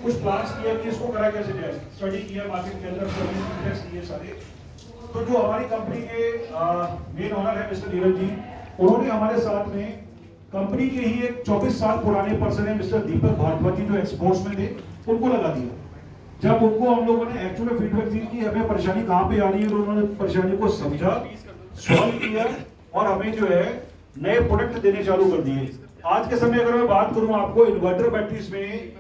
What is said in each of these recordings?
कुछ प्लान्स किया कि इसको करा कैसे जाए, स्टडी किया मार्केट के अंदर, इंडेक्स किए सारे। तो जो हमारी कंपनी के मेन ओनर है मिस्टर नीरज जी, उन्होंने हमारे साथ में कंपनी के ही एक 24 साल पुराने पर्सन है मिस्टर दीपक भारद्वाज जी, जो एक्सपोर्ट्स में थे, उनको लगा दिया। जब उनको हम लोगों ने एक्चुअली फीडबैक दी कि हमें परेशानी कहाँ पे आ रही है, तो उन्होंने परेशानी को समझा, सॉल्व किया और हमें जो है नए प्रोडक्ट देने चालू कर दिए। आज के समय अगर मैं बात करूं आपको इन्वर्टर बैटरीज में,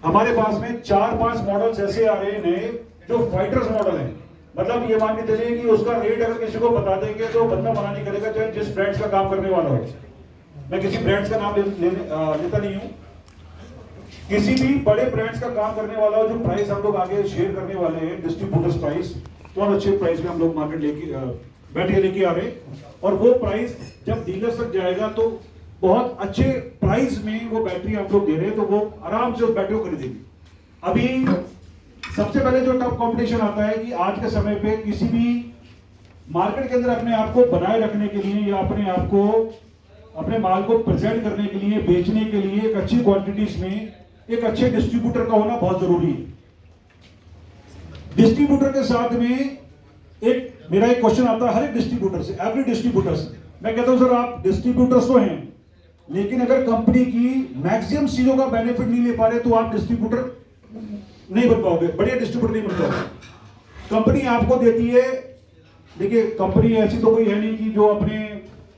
हमारे पास में 4-5 मॉडल्स ऐसे आ रहे हैं नए जो फाइटर्स मॉडल हैं। मतलब ये मान के चलिए कि उसका रेट अगर किसी को बता देंगे तो बंदा मना नहीं करेगा, चाहे जिस ब्रांड्स का काम करने वाला हो। मैं किसी ब्रांड्स का नाम लेता नहीं हूं, किसी भी बड़े ब्रांड्स का काम करने वाला हो, जो प्राइस हम लोग आगे शेयर करने वाले हैं, डिस्ट्रीब्यूटर्स प्राइस, बहुत अच्छे प्राइस में हम लोग मार्केट बैटरी लेके आ रहे हैं। और वो प्राइस जब डीलर्स तक जाएगा तो बहुत अच्छे प्राइस में वो बैटरी आप लोग दे रहे हैं, तो वो आराम से उस बैटरी को खरीदेंगे। अभी सबसे पहले जो टफ कंपटीशन आता है कि आज के समय पे किसी भी मार्केट के अंदर अपने आप को बनाए रखने के लिए या अपने आप को, अपने माल को प्रेजेंट करने के लिए, बेचने के लिए एक अच्छी क्वांटिटीज में एक अच्छे डिस्ट्रीब्यूटर का होना बहुत जरूरी है। डिस्ट्रीब्यूटर के साथ में मेरा एक क्वेश्चन आता है हर एक डिस्ट्रीब्यूटर से, एवरी डिस्ट्रीब्यूटर्स। मैं कहता हूं सर आप डिस्ट्रीब्यूटर्स तो हैं, लेकिन अगर कंपनी की मैक्सिमम चीजों का बेनिफिट नहीं ले पा रहे तो आप डिस्ट्रीब्यूटर नहीं बन पाओगे, बढ़िया डिस्ट्रीब्यूटर नहीं बन पाओगे। कंपनी आपको देती है, देखिए कंपनी ऐसी तो कोई है नहीं कि जो अपने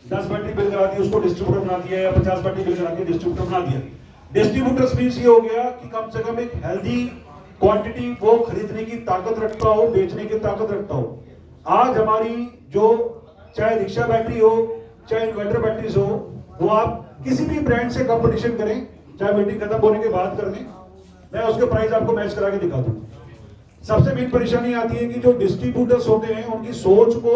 10 बैटरी बिल करा दी उसको डिस्ट्रीब्यूटर बना दिया या 50 बैटरी बिल करा दी डिस्ट्रीब्यूटर बना दिया। डिस्ट्रीब्यूटर्स मींस ये हो गया कि कम से कम एक हेल्दी क्वांटिटी वो खरीदने की ताकत रखता हो, बेचने की ताकत रखता हो। आज हमारी जो चाहे रिक्शा बैटरी हो, चाहे इन्वर्टर बैटरीज हो, वो आप किसी भी ब्रांड से कंपटीशन करें, चाहे बैटरी खत्म होने के बाद कर लें, मैं उसके प्राइस आपको मैच करा के दिखा दूं। सबसे मेन परेशानी आती है कि जो डिस्ट्रीब्यूटर्स होते हैं उनकी सोच को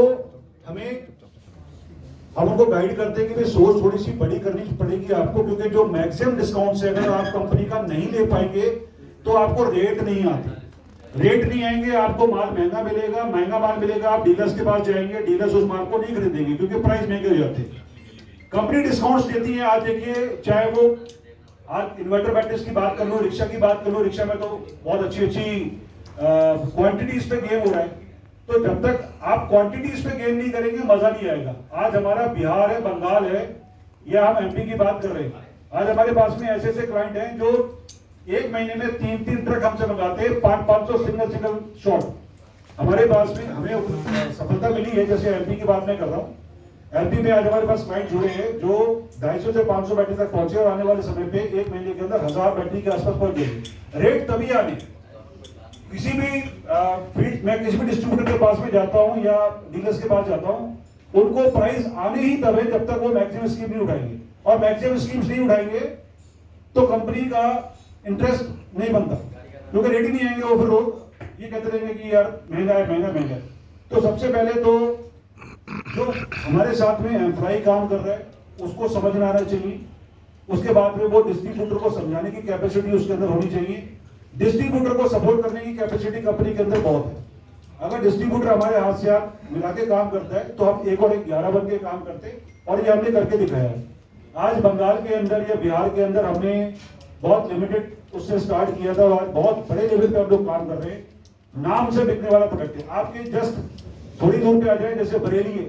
हम उनको गाइड करते हैं कि भाई सोच थोड़ी सी बड़ी करनी पड़ेगी आपको, क्योंकि जो मैक्सिमम डिस्काउंट से अगर आप कंपनी का नहीं ले पाएंगे तो आपको रेट नहीं आते, रेट नहीं आएंगे, आपको माल महंगा मिलेगा, महंगा माल मिलेगा, आप डीलर्स के पास जाएंगे, डीलर्स उस माल को नहीं खरीदेंगे क्योंकि प्राइस महंगे हो जाते हैं। कंपनी डिस्काउंट्स देती है। आज देखिए, चाहे वो आज इन्वर्टर बैटरीज की बात कर लो, रिक्शा की बात कर लो, रिक्शा में तो बहुत अच्छी क्वांटिटीज पे गेम हो रहा है। तो जब तक आप क्वांटिटीज पे गेम नहीं करेंगे मजा नहीं आएगा। आज हमारा बिहार है, बंगाल है, या हम एमपी की बात कर रहे हैं, आज हमारे पास में ऐसे ऐसे क्लाइंट हैं जो एक महीने में 3-3 ट्रक हमसे मंगाते हैं, 500 सिंगल शॉट हमारे पास में। हमें सफलता मिली है, जैसे एमपी की बात मैं कर रहा हूँ। एमपी में आज हमारे पास क्लाइंट जुड़े हैं जो 250 से 500 बैटरी तक पहुंचे और आने वाले समय पे एक महीने के अंदर 1000 बैटरी के आसपास पहुंच जाएगी। रेट तभी आने, किसी भी फील्ड, मैं किसी भी डिस्ट्रीब्यूटर के पास में जाता हूं या डीलर्स के पास जाता हूं, उनको प्राइस आने ही तब है जब तक वो मैक्सिमम स्कीम नहीं उठाएंगे, और मैक्सिमम स्कीम्स नहीं उठाएंगे तो कंपनी का इंटरेस्ट नहीं बनता, क्योंकि रेट ही नहीं आएंगे। वो फिर लोग ये कहते रहेंगे कि यार महंगा है, महंगा महंगा है। तो सबसे पहले तो जो हमारे साथ में एम्प्लॉय काम कर रहा है उसको समझ में आना चाहिए, उसके बाद में वो डिस्ट्रीब्यूटर को समझाने की कैपेसिटी उसके अंदर होनी चाहिए। डिस्ट्रीब्यूटर को सपोर्ट करने की कैपेसिटी कंपनी के अंदर बहुत है। अगर डिस्ट्रीब्यूटर हमारे हाथ से हाथ मिला के काम करता है तो हम 1 और 1 11 बन के काम करते हैं, और ये हमने करके दिखाया है। आज बंगाल के अंदर या बिहार के अंदर हमने बहुत लिमिटेड उससे स्टार्ट किया था, और बहुत बड़े लेवल पे हम लोग काम कर रहे हैं। नाम से बिकने वाला प्रोडक्ट है। आपके जस्ट थोड़ी दूर पे आ जाए, जैसे बरेली है,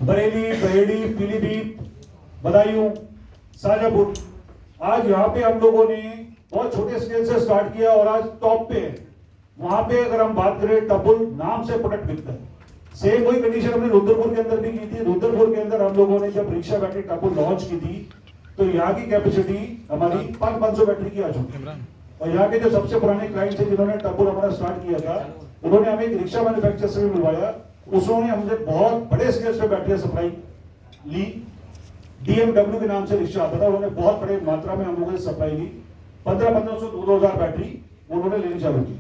बरेली, बहेड़ी, पीलीभीत, बदायूं, शाजापुर, आज यहाँ पे हम लोगों ने बहुत छोटे स्केल से स्टार्ट किया और आज टॉप पे है। वहां पे अगर हम बात करें, टबुल नाम से प्रोडक्ट बिकता है। सेम वही कंडीशन हमने रुद्रपुर के अंदर भी की थी। रुद्रपुर के अंदर हम लोगों ने जब रिक्शा बैटरी टबुल लॉन्च की थी तो यहाँ की कैपेसिटी हमारी 500 बैटरी की आ चुकी है। और यहाँ के जो सबसे पुराने क्लाइंट थे जिन्होंने टबुल हमारा स्टार्ट किया था, उन्होंने हमें एक रिक्शा मैन्युफैक्चरर से भी मिलवाया, उसने हमसे बहुत बड़े स्केल पे बैटरी सप्लाई ली। DMW के नाम से रिक्शा आता था, उन्होंने बहुत बड़े मात्रा में हम लोगों ने सप्लाई ली। 1500 2000 बैटरी उन्होंने लेनी चालू की।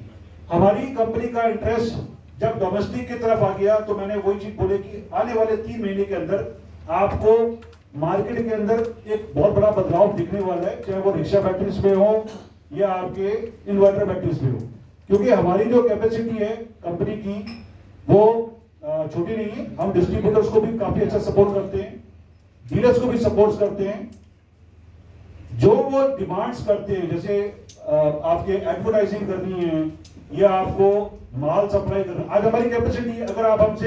हमारी कंपनी का इंटरेस्ट जब डोमेस्टिक की तरफ आ गया तो मैंने वही चीज बोले कि आने वाले 3 महीने के अंदर आपको मार्केट के अंदर एक बहुत बड़ा बदलाव दिखने वाला है, चाहे वो रिक्शा बैटरीज में हो या आपके इन्वर्टर बैटरीज में हो। क्योंकि हमारी जो कैपेसिटी है कंपनी की वो छोटी नहीं है। हम डिस्ट्रीब्यूटर्स को भी काफी अच्छा सपोर्ट करते हैं, डीलर्स को भी सपोर्ट करते हैं। जो वो डिमांड्स करते हैं, जैसे आपके एडवर्टाइजिंग करनी है या आपको माल सप्लाई करना, आज हमारी कैपेसिटी अगर आप हमसे